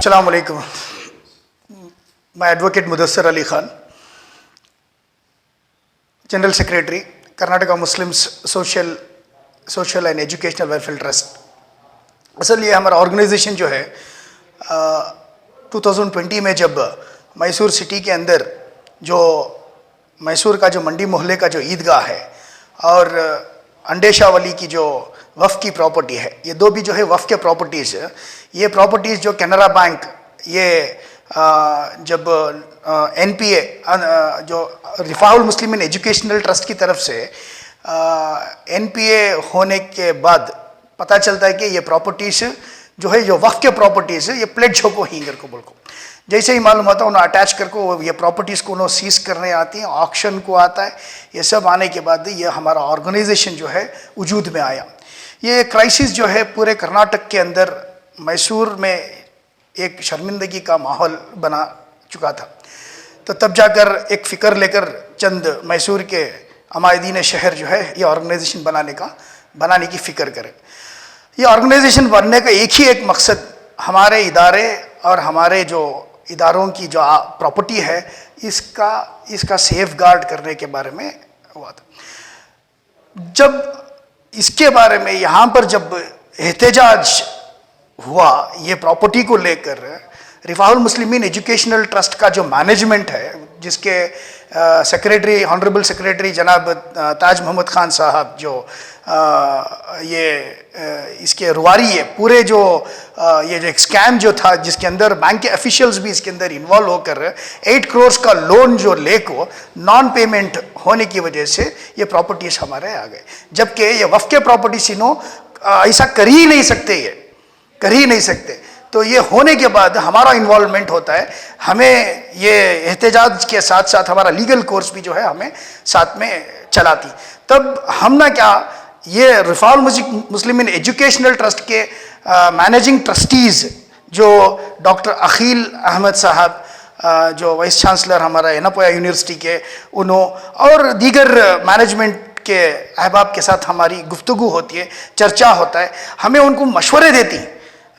अस्सलाम वालेकुम। मैं advocate Mudassir Ali Khan, general secretary Karnataka Muslims social and educational welfare trust. असल ये हमारा ऑर्गेनाइजेशन जो है 2020 में जब मैसूर सिटी के अंदर जो मैसूर का जो मंडी मोहल्ले का जो ईदगाह है और अंडेशावली की जो वफ़ की प्रॉपर्टी है, ये दो भी जो है वफ़ के प्रॉपर्टीज़, ये प्रॉपर्टीज़ जो कैनरा बैंक ये जब NPA जो रिफाउल मुस्लिम एजुकेशनल ट्रस्ट की तरफ से NPA होने के बाद पता चलता है कि ये प्रॉपर्टीज़ जो है जो वफ़ के प्रॉपर्टीज़ ये प्लेज को हिंगर को बोल को जैसे ही मालूम होता है उन्हें अटैच करके ये प्रॉपर्टीज़ को उन्हें सीज करने आती हैं, ऑक्शन को आता है। ये सब आने के बाद ये हमारा ऑर्गेनाइजेशन जो है वजूद में आया। ये क्राइसिस जो है पूरे कर्नाटक के अंदर मैसूर में एक शर्मिंदगी का माहौल बना चुका था। तो तब जाकर एक फ़िक्र लेकर चंद मैसूर के अमायदीन शहर जो है ये ऑर्गेनाइजेशन बनाने की फ़िक्र करें। ये ऑर्गेनाइजेशन बनने का एक मकसद हमारे इदारे और हमारे जो इदारों की जो प्रॉपर्टी है इसका सेफ गार्ड करने के बारे में हुआ था। जब इसके बारे में यहाँ पर जब एहतजाज हुआ ये प्रॉपर्टी को लेकर, रिफाउल मुस्लिमीन एजुकेशनल ट्रस्ट का जो मैनेजमेंट है जिसके सेक्रेटरी ऑनरेबल सेक्रेटरी जनाब ताज मोहम्मद खान साहब जो इसके रुवारी है पूरे जो ये जो एक स्कैम जो था जिसके अंदर बैंक के ऑफिशियल्स भी इसके अंदर इन्वॉल्व होकर 8 करोड़ का लोन जो लेको नॉन पेमेंट होने की वजह से ये प्रॉपर्टीज हमारे आ गए, जबकि ये वफ़ के प्रॉपर्टीज इन्हों ऐसा कर ही नहीं सकते। तो ये होने के बाद हमारा इन्वॉल्वमेंट होता है, हमें ये एहतजाज के साथ साथ हमारा लीगल कोर्स भी जो है हमें साथ में चलाती। तब हम ना क्या ये रिफाउल मुस्लिम एजुकेशनल ट्रस्ट के मैनेजिंग ट्रस्टीज़ जो डॉक्टर अखिल अहमद साहब जो वाइस चांसलर हमारा एनापोया यूनिवर्सिटी के उन्हों और दीगर मैनेजमेंट के अहबाब के साथ हमारी गुफ्तगू होती है, चर्चा होता है, हमें उनको मशवरे देती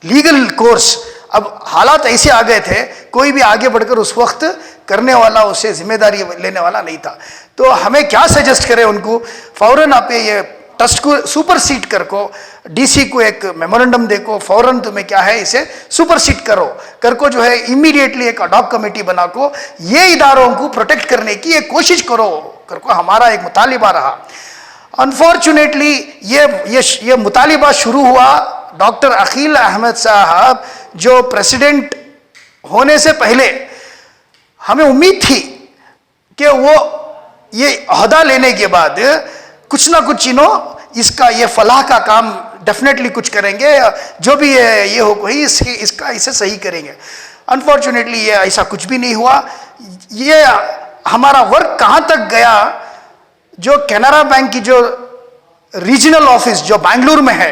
लीगल कोर्स। अब हालात ऐसे आ गए थे कोई भी आगे बढ़कर उस वक्त करने वाला उसे जिम्मेदारी लेने वाला नहीं था। तो हमें क्या सजेस्ट करें उनको, फ़ौरन आप ये ट्रस्ट को सुपरसीड कर को DC को एक मेमोरेंडम देखो, फ़ौरन तुम्हें क्या है इसे सुपरसीड कर को जो है इमीडिएटली एक अडॉक कमेटी बना को ये इदारों को प्रोटेक्ट करने की एक कोशिश करो कर को हमारा एक मुतालिबा रहा। अनफॉर्चुनेटली ये मुतालिबा शुरू हुआ डॉक्टर अखिल अहमद साहब जो प्रेसिडेंट होने से पहले हमें उम्मीद थी कि वो ये ओहदा लेने के बाद कुछ ना कुछ इसका ये फलाह का काम डेफिनेटली कुछ करेंगे, जो भी ये हो कोई इसे सही करेंगे। अनफॉर्चुनेटली ये ऐसा कुछ भी नहीं हुआ। ये हमारा वर्क कहाँ तक गया, जो कैनरा बैंक की जो रीजनल ऑफिस जो बेंगलुरु में है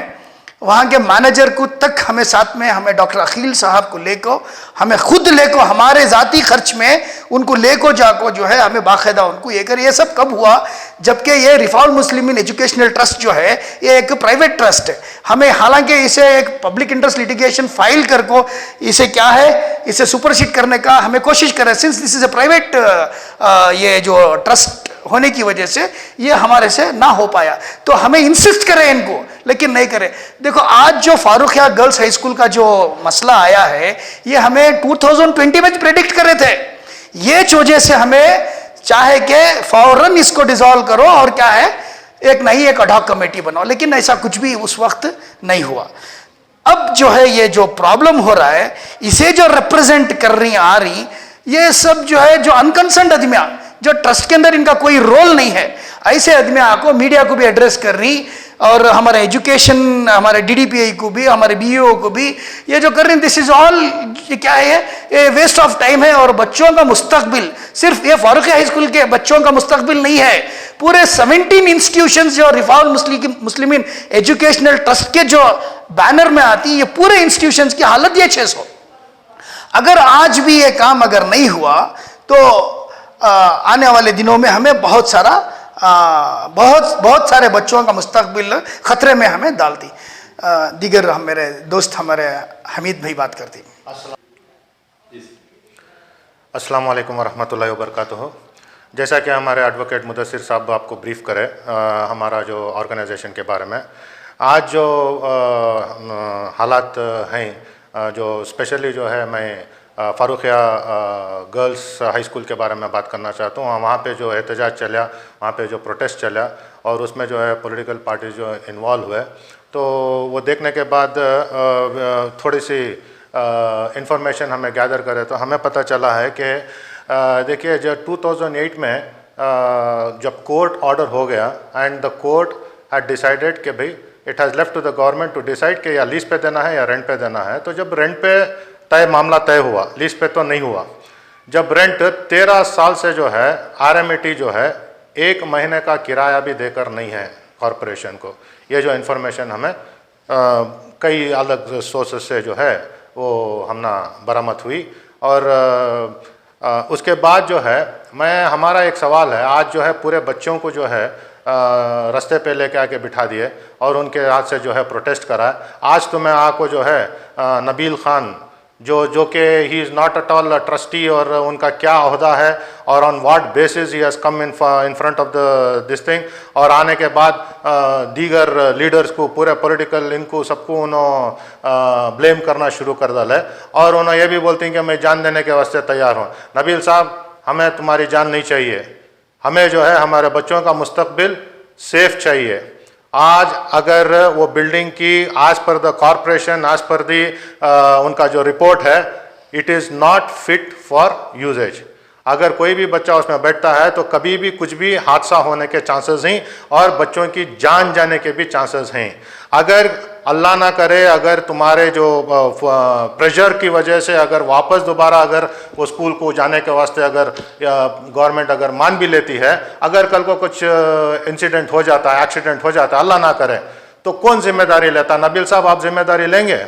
वहाँ के मैनेजर को तक हमें साथ में हमें डॉक्टर अखिल साहब को लेको हमें खुद लेको हमारे ज़ाती खर्च में उनको लेको जाको जो है हमें बाकायदा उनको ये कर। ये सब कब हुआ, जबकि ये रिफाउल मुस्लिमीन एजुकेशनल ट्रस्ट जो है ये एक प्राइवेट ट्रस्ट है। हमें हालांकि इसे एक पब्लिक इंटरेस्ट लिटिगेशन फाइल कर को इसे क्या है इसे सुपरसीड करने का हमें कोशिश करें, since this is a private ये जो ट्रस्ट होने की वजह से ये हमारे से ना हो पाया। तो हमें इंसिस्ट करें इनको, लेकिन नहीं करें। देखो आज जो फारूक या गर्ल्स हाई स्कूल का जो मसला आया है ये हमें 2020 में प्रेडिक्ट कर रहे थे। ये वजह से हमें चाहे कि फौरन इसको डिसॉल्व करो और क्या है एक अडॉक कमेटी बनाओ, लेकिन ऐसा कुछ भी उस वक्त नहीं हुआ। अब जो है ये जो प्रॉब्लम हो रहा है इसे जो रिप्रेजेंट कर रही आ रही ये सब जो है जो अनकंसर्न्ड आदमियां जो ट्रस्ट के अंदर इनका कोई रोल नहीं है, ऐसे आदमियां को मीडिया को भी एड्रेस कर रही और हमारे एजुकेशन हमारे DDPI को भी हमारे BEO को भी ये जो कर रही, दिस इज ऑल क्या है ये वेस्ट ऑफ टाइम है। और बच्चों का मुस्तकबिल सिर्फ ये फारूक हाई स्कूल के बच्चों का मुस्तकबिल नहीं है, पूरे 17 इंस्टीट्यूशंस जो रिफाउल मुस्लिमीन एजुकेशनल ट्रस्ट के जो बैनर में आती ये पूरे इंस्टीट्यूशंस की हालत ये 600। अगर आज भी ये काम अगर नहीं हुआ तो आने वाले दिनों में हमें बहुत सारे बच्चों का मुस्तकबिल खतरे में हमें डालती। दीगर हम मेरे दोस्त हमारे हमीद भाई बात करती। अस्सलाम वालेकुम वरहमतुल्लाहि वबरकातुहू। जैसा कि हमारे एडवोकेट मुदस्सिर साहब आपको ब्रीफ करे हमारा जो ऑर्गेनाइजेशन के बारे में, आज जो हालात हैं, जो स्पेशली जो है मैं फ़ारुखिया गर्ल्स हाई स्कूल के बारे में बात करना चाहता हूँ। वहाँ पे जो एहतजाज चला, वहाँ पे जो प्रोटेस्ट चला और उसमें जो है पॉलिटिकल पार्टीज जो इन्वॉल्व हुए, तो वो देखने के बाद थोड़ी सी इंफॉर्मेशन हमें गैदर करे तो हमें पता चला है कि देखिए जो 2008 में जब कोर्ट ऑर्डर हो गया and the court had decided कि भाई it has left to the government to decide कि या लीज पे देना है या रेंट पे देना है। तो जब रेंट पे मामला तय हुआ, लीज पे तो नहीं हुआ। जब रेंट 13 साल से जो है RMAT जो है 1 महीने का किराया भी देकर नहीं है कॉरपोरेशन को, ये जो इन्फॉर्मेशन हमें कई अलग सोर्सेस से जो है वो हमना बरामद हुई। और उसके बाद जो है हमारा एक सवाल है, आज जो है पूरे बच्चों को जो है रास्ते पे लेके आके बिठा दिए और उनके हाथ से जो है प्रोटेस्ट करा। आज तो मैं आपको जो है नबील ख़ान जो कि he is not at all trustee और उनका क्या ओहदा है और on what basis he has come in front of the this thing, और आने के बाद दीगर लीडर्स को पूरे पॉलिटिकल इनको सबको उन्होंने ब्लेम करना शुरू कर डाला है और उन्होंने ये भी बोलते हैं कि मैं जान देने के वास्ते तैयार हूँ। नबील साहब, हमें तुम्हारी जान नहीं चाहिए, हमें जो है हमारे बच्चों का मुस्तकबिल सेफ चाहिए। आज अगर वो बिल्डिंग की आज पर द कॉरपोरेशन, आज पर दी उनका जो रिपोर्ट है, it is not fit for usages. अगर कोई भी बच्चा उसमें बैठता है तो कभी भी कुछ भी हादसा होने के चांसेस हैं और बच्चों की जान जाने के भी चांसेस हैं। अगर अल्लाह ना करे, अगर तुम्हारे जो प्रेशर की वजह से अगर वापस दोबारा अगर वो स्कूल को जाने के वास्ते अगर गवर्नमेंट अगर मान भी लेती है, अगर कल को कुछ इंसिडेंट हो जाता है, एक्सीडेंट हो जाता है, अल्लाह ना करे, तो कौन जिम्मेदारी लेता? नबील साहब, आप जिम्मेदारी लेंगे?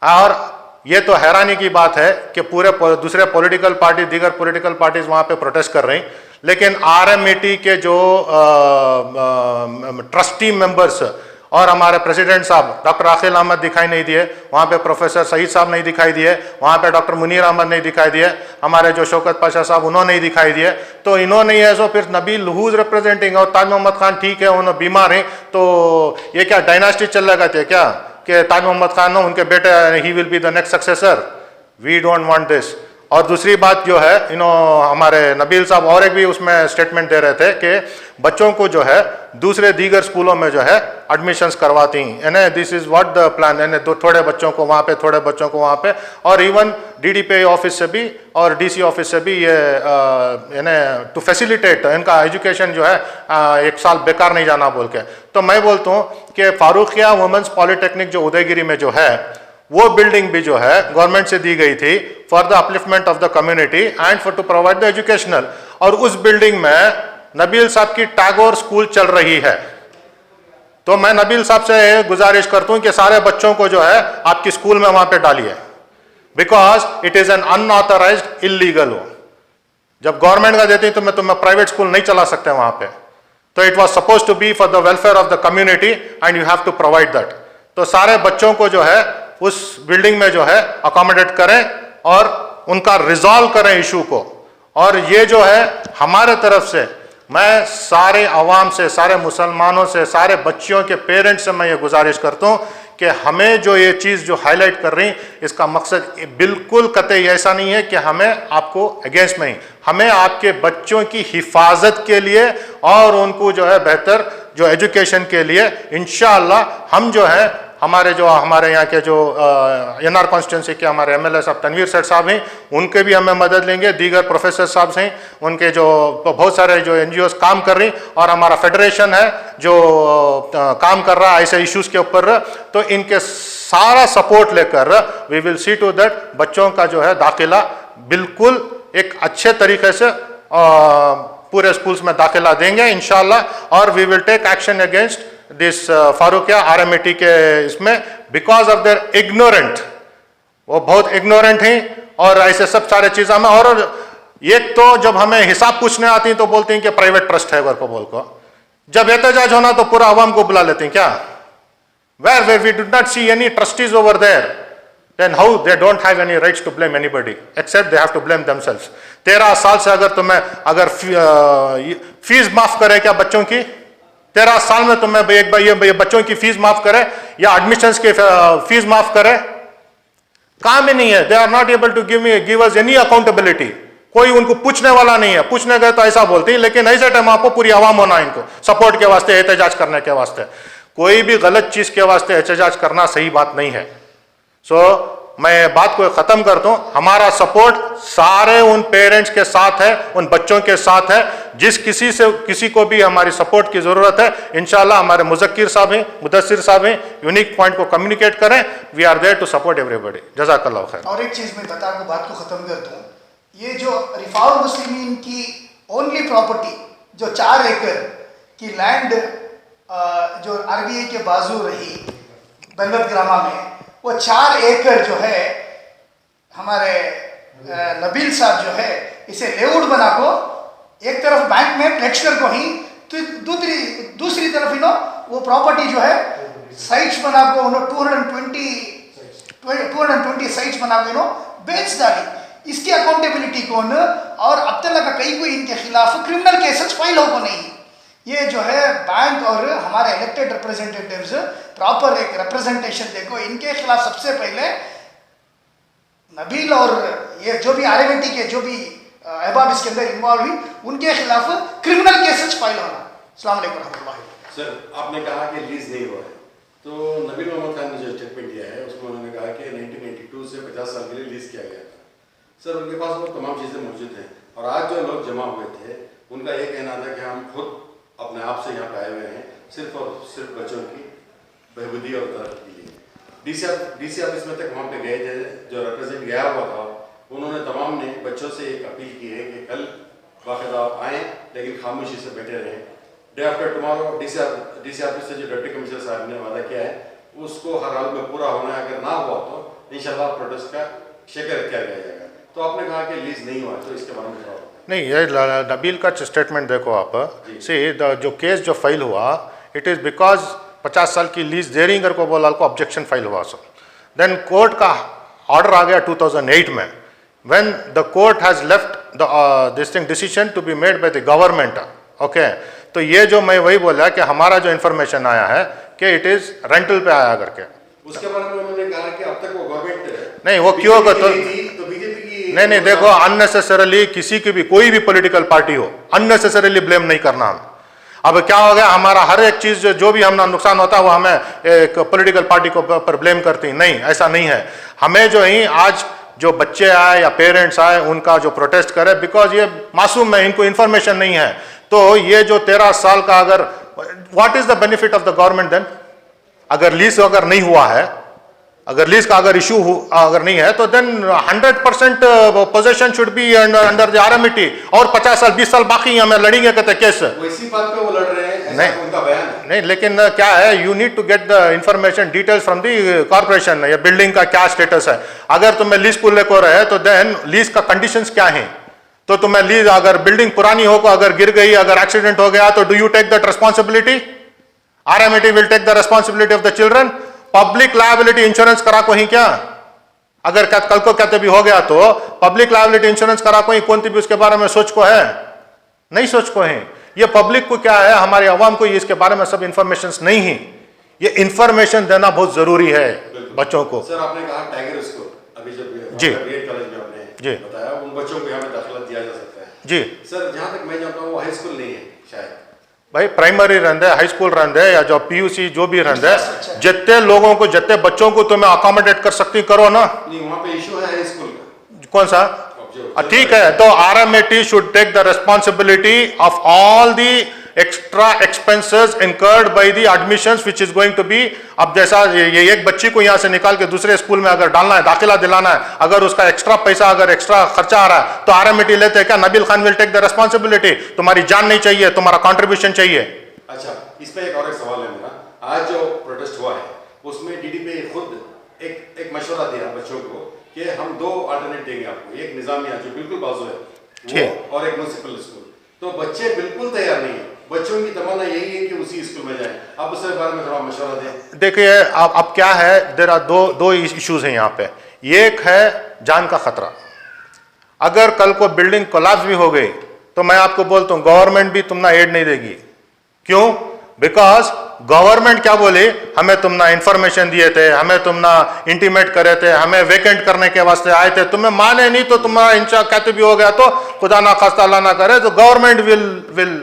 और ये तो हैरानी की बात है कि पूरे दूसरे पॉलिटिकल पार्टी, दीगर पॉलिटिकल पार्टीज वहाँ पे प्रोटेस्ट कर रही, लेकिन RMAT के जो ट्रस्टी मेंबर्स और हमारे प्रेसिडेंट साहब डॉक्टर आखिल अहमद दिखाई नहीं दिए, वहाँ पे प्रोफेसर सईद साहब नहीं दिखाई दिए, वहाँ पे डॉक्टर मुनीर अहमद नहीं दिखाई दिए, हमारे जो शौकत पाशा साहब उन्होंने नहीं दिखाई दिए। तो इन्होंने ही है सो फिर नबील हुज रिप्रेजेंटिंग और ताज मोहम्मद खान ठीक है, उन्होंने बीमार हैं, तो ये क्या डायनास्टी चल रहा थे क्या कि ताज मोहम्मद खान हो उनके बेटे ही will be the next successor? We don't want this. और दूसरी बात जो है, हमारे नबील साहब और एक भी उसमें स्टेटमेंट दे रहे थे कि बच्चों को जो है दूसरे दीगर स्कूलों में जो है एडमिशन्स करवाती हैं, यानी this is what the plan, यानी थोड़े बच्चों को वहाँ पे, थोड़े बच्चों को वहाँ पे, और इवन DDPI ऑफिस से भी और DC ऑफिस से भी ये यानी टू फैसिलिटेट इनका एजुकेशन जो है 1 साल बेकार नहीं जाना बोल के। तो मैं बोलता हूँ कि फ़ारुखिया वुमेंस पॉलिटेक्निक जो उदयगिरी में जो है, वो बिल्डिंग भी जो है गवर्नमेंट से दी गई थी for the upliftment of the community and for to provide the educational, और उस बिल्डिंग में नबील साहब की टैगोर स्कूल चल रही है। तो मैं नबील साहब से गुजारिश करता हूं कि सारे बच्चों को जो है आपकी स्कूल में वहां पे डालिए, because it is an unauthorised illegal हो। जब गवर्नमेंट का देती तो मैं प्राइवेट स्कूल नहीं चला सकते वहां पे, तो it was suppose to be for the welfare of the community and you have to provide that. तो सारे बच्चों को जो है उस बिल्डिंग में जो है अकोमोडेट करें और उनका रिजॉल्व करें इशू को। और ये जो है हमारे तरफ से, मैं सारे अवाम से, सारे मुसलमानों से, सारे बच्चियों के पेरेंट्स से मैं ये गुजारिश करता हूँ कि हमें जो ये चीज़ जो हाईलाइट कर रही, इसका मकसद बिल्कुल कतई ऐसा नहीं है कि हमें आपको अगेंस्ट में ही, हमें आपके बच्चों की हिफाजत के लिए और उनको जो है बेहतर जो एजुकेशन के लिए इंशाअल्लाह हम जो है हमारे यहाँ के जो NR कॉन्स्टिट्यूंसी के हमारे MLA साहब तनवीर सेठ साहब हैं, उनके भी हमें मदद लेंगे, दीगर प्रोफेसर साहब हैं, उनके जो बहुत सारे जो NGOs काम कर रही, और हमारा फेडरेशन है जो काम कर रहा है ऐसे इश्यूज़ के ऊपर, तो इनके सारा सपोर्ट लेकर we will see to that बच्चों का जो है दाखिला बिल्कुल एक अच्छे तरीके से पूरे स्कूल्स में दाखिला देंगे इंशाअल्लाह, और we will take action against this Farukhiya RMAT के इसमें, बिकॉज ऑफ देयर इग्नोरेंट, वो बहुत इग्नोरेंट हैं और ऐसे सब सारे चीज़ों में। और एक तो जब हमें हिसाब पूछने आती हैं तो बोलते हैं कि प्राइवेट ट्रस्ट है को बोल को, जब एहतजाज होना तो पूरा अवाम को बुला लेते हैं क्या? Where we do not see any trustees over there, then how they don't have any rights to blame anybody except they have to blame themselves. 13 साल से अगर तुम्हें अगर फीस माफ करे क्या बच्चों की, 13 साल में तुम्हें एक बार ये बच्चों की फीस माफ करे या एडमिशंस की फीस माफ करे, काम ही नहीं है. They are not able to give us any accountability. कोई उनको पूछने वाला नहीं है. पूछने गए तो ऐसा बोलते हैं, लेकिन ऐसे टाइम आपको पूरी आवाम होना है इनको सपोर्ट के वास्ते, एहतजाज करने के वास्ते. कोई भी गलत चीज के वास्ते एहतजाज करना सही बात नहीं है. मैं बात को खत्म करता हूं. हमारा सपोर्ट सारे उन पेरेंट्स के साथ है, उन बच्चों के साथ है. जिस किसी को भी हमारी सपोर्ट की जरूरत है, इंशाल्लाह हमारे मुज़क्किर साहब हैं, मुदस्सिर साहब हैं, यूनिक पॉइंट को कम्युनिकेट करें. We are there to support everybody. जज़ाकल्लाह खैर. और एक चीज मैं बता के बात को खत्म करता हूँ. ये जो रिफॉर्म मुस्लिमीन की ओनली प्रॉपर्टी जो 4 एकड़ की लैंड जो आरबीआई के बाजू रही बलवत ग्रामा में, वो 4 एकड़ जो है हमारे नबील साहब जो है इसे लेआउट बना को एक तरफ बैंक में प्लेक्स कर को ही, तो दूसरी तरफ वो प्रॉपर्टी जो है साइट्स बना को 220 साइट्स बना को बेच डाली. इसकी अकाउंटेबिलिटी कौन, और अब तक का कई कोई इनके खिलाफ क्रिमिनल केसेस फाइल हो को नहीं. ये जो है बैंक और हमारे इलेक्टेड रिप्रेजेंटेटिव्स प्रॉपर एक रिप्रेजेंटेशन देखो. इनके खिलाफ सबसे पहले नबील और ये जो भी आरएमटी के जो भी अहबाब इसके अंदर इन्वॉल्व हुई, उनके खिलाफ क्रिमिनल केसेस फाइल होना. अस्सलाम वालेकुम रहमतुल्लाह. सर, आपने कहा कि लीज नहीं हुआ है, तो नबील मोहम्मद खान ने जो स्टेटमेंट दिया है उसमें उन्होंने कहा कि 1982 से 50 साल के लिए लीज किया गया था. सर, उनके पास वो तमाम चीज़ें मौजूद हैं, और आज जो लोग जमा हुए थे उनका ये कहना था कि हम खुद अपने आप से यहाँ पे आए हुए हैं सिर्फ और सिर्फ बच्चों की बहबूदी और तरक्की के लिए. डीसी ऑफिस में तक वहाँ पे गए थे, जो रिप्रेजेंट गया हुआ था, उन्होंने तमाम ने बच्चों से एक अपील की है कि कल बाकायदा आप आएँ, लेकिन खामोशी से बैठे रहें. Day after tomorrow DC office से जो डिप्टी कमिश्नर साहब ने वादा किया है उसको हर हाल में पूरा होना है. अगर ना हुआ तो इंशाल्लाह प्रोटेस्ट का शिकार किया जाएगा. तो आपने कहा कि लीज नहीं हुआ, तो इसके बारे में बताओ. नहीं, ये नबील का स्टेटमेंट देखो आप. सी जो केस जो फाइल हुआ, इट इज़ बिकॉज 50 साल की लीज देरिंग को बोला को ऑब्जेक्शन फाइल हुआ. सो देन कोर्ट का ऑर्डर आ गया 2008 में, when the court has left this thing decision to be made by the government. Okay, तो ये जो मैं वही बोला कि हमारा जो इन्फॉर्मेशन आया है कि इट इज़ रेंटल पे आया करके. उसके बारे में उन्होंने कहा कि अब तक वो गवर्नमेंट नहीं, वो क्यों तो बीजेपी की नहीं देखो, अननेसेसरली किसी की भी कोई भी पॉलिटिकल पार्टी हो, अननेसेसरली ब्लेम नहीं करना हम. अब क्या हो गया, हमारा हर एक चीज जो भी हमें नुकसान होता है वो हमें एक पॉलिटिकल पार्टी को पर ब्लेम करती है. नहीं, ऐसा नहीं है. हमें जो ही आज जो बच्चे आए या पेरेंट्स आए उनका जो प्रोटेस्ट करे, बिकॉज ये मासूम है, इनको इन्फॉर्मेशन नहीं है. तो ये जो 13 साल का अगर what is the benefit of the government then? अगर लीज अगर नहीं हुआ है, अगर लीज का अगर इशू अगर नहीं है, तो then 100% possession should be under the RMT, और 50 साल 20 साल बाकी हमें लड़ेंगे कहते केस. इसी बात पे वो लड़ रहे हैं, ऐसा उनका बयान है. नहीं, लेकिन क्या है, you need to get the information details from the corporation. या बिल्डिंग का क्या स्टेटस है, अगर तुम्हें लीज को लेकर है तो देन लीज का कंडीशंस क्या है. तो तुम्हें लीज अगर बिल्डिंग पुरानी हो, अगर गिर गई, अगर एक्सीडेंट हो गया, तो do you take that responsibility? RMT will take the responsibility of the children. Public liability insurance करा को ही क्या, अगर कल को कहते भी हो गया तो पब्लिक लायबिलिटी इंश्योरेंस करा को ही कौन भी उसके बारे में सोच को है? नहीं सोच को है. ये पब्लिक को क्या है, हमारे अवाम को इसके बारे में सब इंफॉर्मेशन नहीं है. ये इंफॉर्मेशन देना बहुत जरूरी है बच्चों को. सर, आपने कहा टाइगर स्कूल अभी जब जी कॉलेज में आपने बताया उन बच्चों को यहाँ पे दाखिला दिया जा सकता है. जी सर, जहाँ तक मैं जानता हूँ वो हाई स्कूल नहीं है शायद. भाई प्राइमरी रहते, हाई स्कूल रहते, या जो पीयूसी जो भी रहते, जितने लोगों को जितने बच्चों को तुम्हें अकोमोडेट कर सकती करो ना. नहीं, वहाँ पे इशू है हाई स्कूल का. कौन सा? ठीक है, तो RMT should take the responsibility of all the extra expenses incurred by the admissions which is going to be. अब जैसा ये एक बच्ची को यहाँ से निकाल के दूसरे स्कूल में अगर डालना है, दाखिला दिलाना है, अगर उसका एक्स्ट्रा पैसा अगर एक्स्ट्रा खर्चा आ रहा है तो आरएमटी लेते हैं क्या? Nabeel Khan will take the responsibility. तुम्हारी जान नहीं चाहिए, तुम्हारा कॉन्ट्रीब्यूशन चाहिए. अच्छा, इस पे एक और एक सवाल है मेरा. आज जो प्रोटेस्ट हुआ है उसमें डीडीपी खुद एक मशवरा दिया बच्चों को कि हम 2 अल्टरनेट देंगे आपको, एक निजामिया जो बिल्कुल बाजू है वो, और एक म्युनिसिपल स्कूल. तो बच्चे बिल्कुल तैयार नहीं है. बच्चों की तमन्ना यही है कि उसी स्कूल में जाएं. आप उसके बारे में थोड़ा मशवरा दें. देखिए अब क्या है, देयर आर दो इश्यूज हैं यहाँ पे. एक है जान का खतरा। अगर कल को बिल्डिंग कोलैप्स भी हो गई तो मैं आपको बोलता हूं गवर्नमेंट भी तुमना एड नहीं देगी। क्यों? बिकॉज गवर्नमेंट क्या बोले, हमें तुमना इंफॉर्मेशन दिए थे, हमें तुमना इंटीमेट करे थे, हमें वेकेंट करने के वास्ते आए थे, तुम्हें माने नहीं तो तुम्हारा इंचा कहते भी हो गया तो खुदा ना खास्ता अल्लाह ना करे तो गवर्नमेंट विल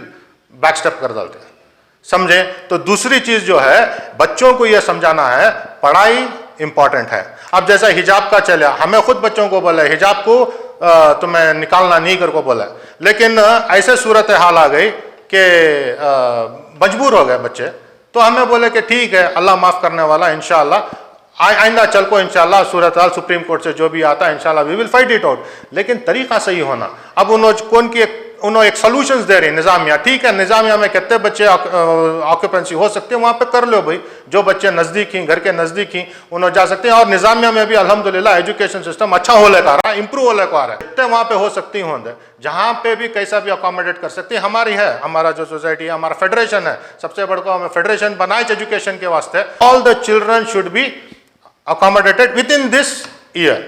बैकस्टेप कर डालते। समझे? तो दूसरी चीज जो है बच्चों को यह समझाना है पढ़ाई इंपॉर्टेंट है। अब जैसा हिजाब का चला, हमें खुद बच्चों को बोला हिजाब को तुम्हें निकालना नहीं कर को बोला, लेकिन ऐसे सूरत हाल आ गई कि मजबूर हो गए बच्चे, तो हमें बोले कि ठीक है अल्लाह माफ करने वाला, इंशाअल्लाह आइंदा चल को इंशाअल्लाह सूरत हाल सुप्रीम कोर्ट से जो भी आता है इंशाअल्लाह we will fight it out, लेकिन तरीका सही होना। अब उन्होंने एक सोल्यूशंस दे रहे निजामिया, ठीक है निजामिया में कितने बच्चे ऑक्यूपेंसी हो सकते हैं वहां पे कर लो भाई, जो बच्चे नजदीक ही घर के नजदीक ही उन्होंने जा सकते हैं। और निजामिया में भी अल्हम्दुलिल्लाह एजुकेशन सिस्टम अच्छा हो लेकर आ रहा है, इंप्रूव हो लेकर आ रहा है, जितने वहां पे हो सकती होंगे जहां पे भी कैसा भी अकोमोडेट कर सकते हैं। हमारी है, हमारा जो सोसाइटी है, हमारा फेडरेशन है, सबसे बड़ा हमें फेडरेशन बनाए एजुकेशन के वास्ते, all the children should be accommodated with in this year,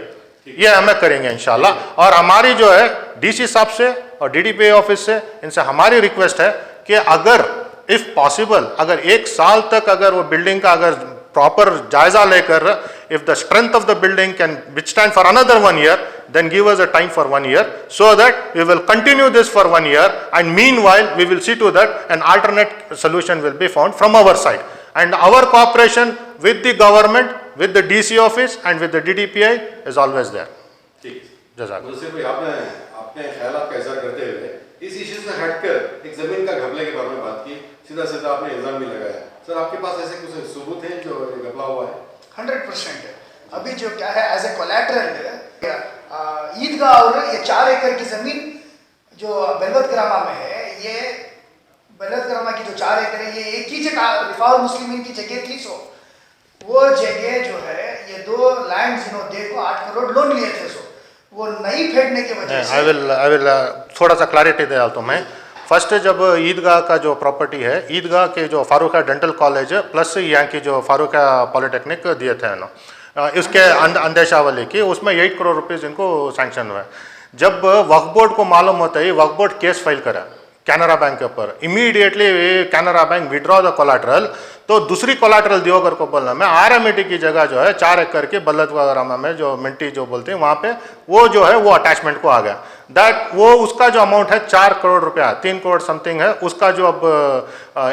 ये हमें करेंगे इंशाल्लाह। और हमारी जो है डीसी साहब से और डीडीपीए ऑफिस से इनसे हमारी रिक्वेस्ट है कि अगर इफ पॉसिबल अगर एक साल तक अगर वो बिल्डिंग का अगर प्रॉपर जायजा लेकर if the strength of the building can withstand for another 1 year then give us a time for 1 year so that we will continue this for 1 year and meanwhile we will see to that an alternate solution will be found from our side and our cooperation with the government, with the DC office and with the DDPI is always there. ठीक है। जज़ाक। दूसरे भाई आपने अपने ख्यालात का इज़हार करते हुए इस इश्यू से हटकर एक जमीन का घपले के बारे में बात की, सीधा सीधा आपने इल्जाम भी लगाया। सर आपके पास ऐसे कुछ सबूत हैं जो घपला हुआ है? 100%। अभी जो क्या है एज ए कोलैटरल ईदगाह और ये 4 एकड़ की जमीन जो बेलवत ग्रामा में है, ये बेलवत ग्रामा की जो 4 एकड़ है ये एक ही जगह रिफाउल मुस्लिमीन की जगह थी। सो वो जगह जो है ये 2 लैंड जिन्होंने देखो 8 करोड़ लोन लिए थे, सो वो नहीं फेंकने की वजह से आई विल थोड़ा सा क्लैरिटी दे डालता हूँ मैं। फर्स्ट जब ईदगाह का जो प्रॉपर्टी है, ईदगाह के जो फारूका डेंटल कॉलेज प्लस यहाँ की जो फारूका पॉलिटेक्निक दिए थे ना इसके अंदेशा वाले की, उसमें 8 करोड़ रुपीज़ इनको सैंक्शन हुआ है। जब वक्फ बोर्ड को मालूम होता है, वक्फ बोर्ड केस फाइल करा कैनरा बैंक के ऊपर, immediately Canara bank withdraw the collateral, तो दूसरी कोलैटरल दियोगर को बोलना मैं RMIT की जगह जो है 4 एकड़ के बल्लत वगैरह में जो मिंटी जो बोलते हैं वहाँ पे वो जो है वो अटैचमेंट को आ गया। दैट वो उसका जो अमाउंट है 4 करोड़ रुपया, 3 करोड़ समथिंग है, उसका जो अब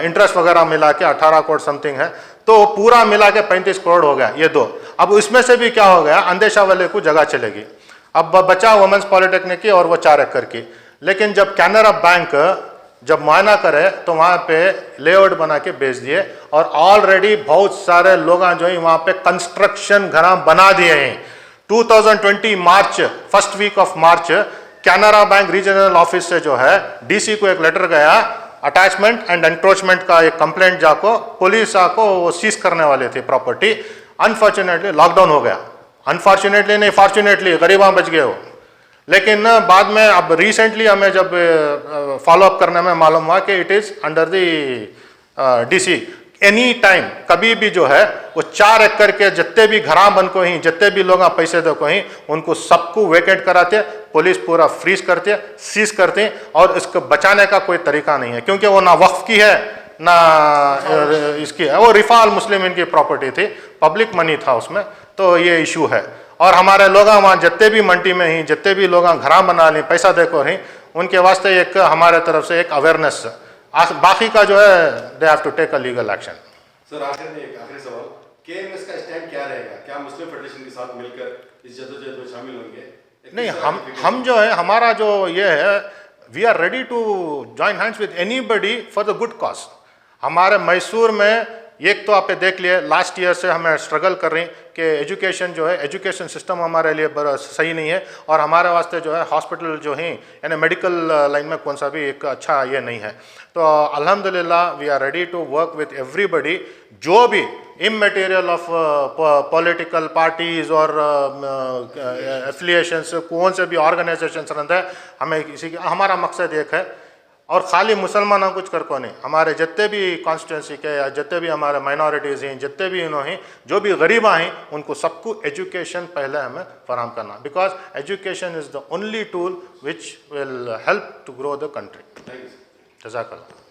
इंटरेस्ट वगैरह मिला के 18 करोड़ समथिंग है, तो पूरा मिला के 35 करोड़ हो गया ये 2। अब इसमें से भी क्या हो गया, अंदेशा वाले को जगह चलेगी, अब बचा वुमेंस पॉलिटेक्निक की और वो 4 एकड़ की। लेकिन जब कैनरा बैंक जब मुआयना करे तो वहाँ पे लेआउट बना के बेच दिए और ऑलरेडी बहुत सारे लोग जो है वहाँ पे कंस्ट्रक्शन घर बना दिए हैं। 2020 March, first week of March Canara bank regional office से जो है DC को एक लेटर गया, अटैचमेंट एंड एंक्रोचमेंट का एक कंप्लेंट जाको पुलिस आको वो सीज करने वाले थे प्रॉपर्टी। अनफॉर्चुनेटली लॉकडाउन हो गया, अनफॉर्चुनेटली नहीं फॉर्चुनेटली गरीबा बच गए हो। लेकिन बाद में अब रिसेंटली हमें जब फॉलोअप करने में मालूम हुआ कि it is under the DC, any time कभी भी जो है वो 4 एकड़ के जितने भी घरा बन को ही जितने भी लोग पैसे दे को ही उनको सबको वेकेट कराते, पुलिस पूरा फ्रीज करते, सीज करते और इसको बचाने का कोई तरीका नहीं है, क्योंकि वो ना वक्फ की है ना इसकी है, वो रिफाल मुस्लिम की प्रॉपर्टी थी, पब्लिक मनी था उसमें, तो ये इशू है। और हमारे लोग वहाँ जितने भी मंडी में ही जितने भी लोग घरा बना लें पैसा देखो ही उनके वास्ते एक हमारे तरफ से एक अवेयरनेस, बाकी का जो है they have to take a legal action. Sir आखिर में एक आखिरी सवाल, KMS का स्टैंड क्या रहेगा? क्या मुस्लिम फेडरेशन के साथ मिलकर इस जद्दोजहद में शामिल होंगे? नहीं, हम जो है हमारा जो ये है we are ready to join hands with anybody for the good cause. हमारे मैसूर में एक तो आप देख लिए लास्ट ईयर से हमें स्ट्रगल कर रही कि एजुकेशन जो है एजुकेशन सिस्टम हमारे लिए बड़ा सही नहीं है और हमारे वास्ते जो है हॉस्पिटल जो हैं यानी मेडिकल लाइन में कौन सा भी एक अच्छा ये नहीं है। तो अल्हम्दुलिल्लाह we are ready to work with everybody, जो भी इमटेरियल ऑफ पॉलिटिकल पार्टीज और एफिलिएशंस कौन से भी ऑर्गेनाइजेशन रहता है, हमें किसी हमारा मकसद एक है और खाली मुसलमानों कुछ कर को नहीं, हमारे जितने भी कॉन्स्टिट्यूंसी के या जितने भी हमारे माइनॉरिटीज़ हैं, जितने भी इन्होंने जो भी गरीबा हैं, उनको सबको एजुकेशन पहले हमें फराम करना, because education is the only tool which will help to grow the country. जज़ाकल्लाह।